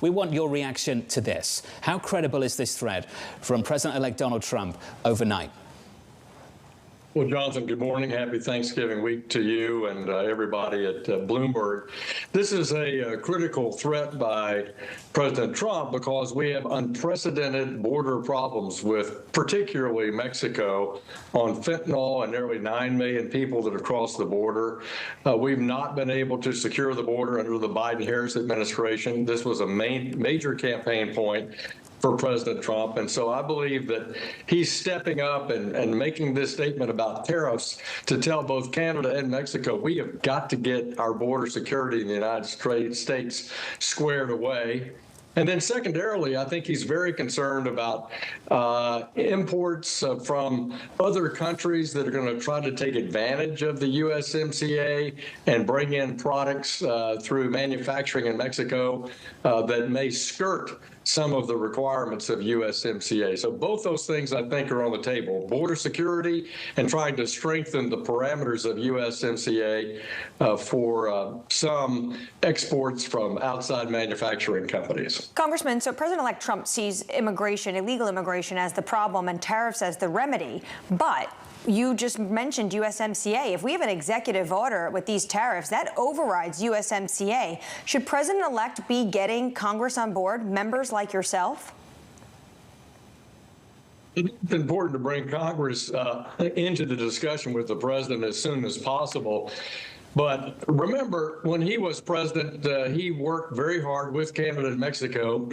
We want your reaction to this. How credible is this threat from President-elect Donald Trump overnight? Well, Jonathan, good morning. Happy Thanksgiving week to you and everybody at Bloomberg. This is a critical threat by President Trump because we have unprecedented border problems with particularly Mexico on fentanyl and nearly 9 million people that have crossed the border. We've not been able to secure the border under the Biden-Harris administration. This was a major campaign point for President Trump. And so I believe that he's stepping up and making this statement about tariffs to tell both Canada and Mexico, we have got to get our border security in the United States squared away. And then secondarily, I think he's very concerned about imports from other countries that are going to try to take advantage of the USMCA and bring in products through manufacturing in Mexico that may skirt some of the requirements of USMCA. So both those things, I think, are on the table. Border security and trying to strengthen the parameters of USMCA for some exports from outside manufacturing companies. Congressman, so President-elect Trump sees immigration, illegal immigration, as the problem and tariffs as the remedy. But you just mentioned USMCA. If we have an executive order with these tariffs, that overrides USMCA. Should President-elect be getting Congress on board, members like yourself? It's important to bring Congress into the discussion with the president as soon as possible. But remember, when he was president, he worked very hard with Canada and Mexico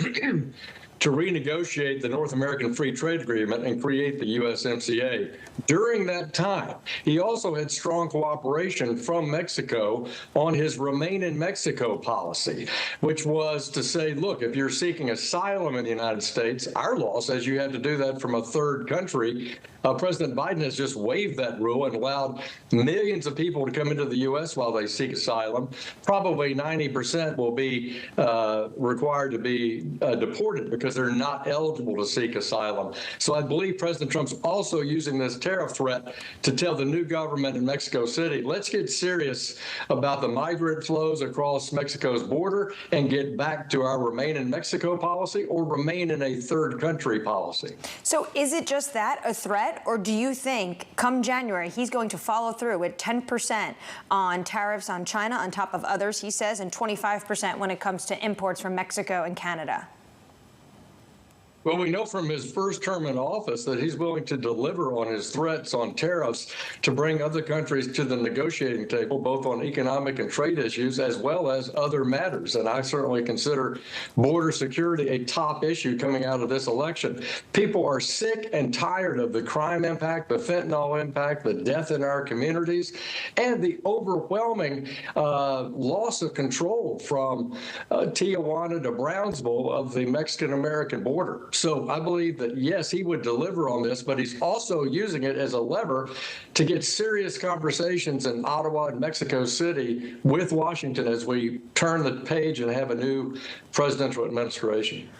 to renegotiate the North American Free Trade Agreement and create the USMCA. During that time, he also had strong cooperation from Mexico on his Remain in Mexico policy, which was to say, look, if you're seeking asylum in the United States, our law says you have to do that from a third country. President Biden has just waived that rule and allowed millions of people to come into the U.S. while they seek asylum. Probably 90% will be required to be deported because they're not eligible to seek asylum. So I believe President Trump's also using this tariff threat to tell the new government in Mexico City, let's get serious about the migrant flows across Mexico's border and get back to our Remain in Mexico policy or remain in a third country policy. So is it just that, a threat? Or do you think come January he's going to follow through with 10% on tariffs on China on top of others, he says, and 25% when it comes to imports from Mexico and Canada? Well, we know from his first term in office that he's willing to deliver on his threats on tariffs to bring other countries to the negotiating table, both on economic and trade issues, as well as other matters. And I certainly consider border security a top issue coming out of this election. People are sick and tired of the crime impact, the fentanyl impact, the death in our communities, and the overwhelming loss of control from Tijuana to Brownsville of the Mexican-American border. So I believe that, yes, he would deliver on this, but he's also using it as a lever to get serious conversations in Ottawa and Mexico City with Washington as we turn the page and have a new presidential administration.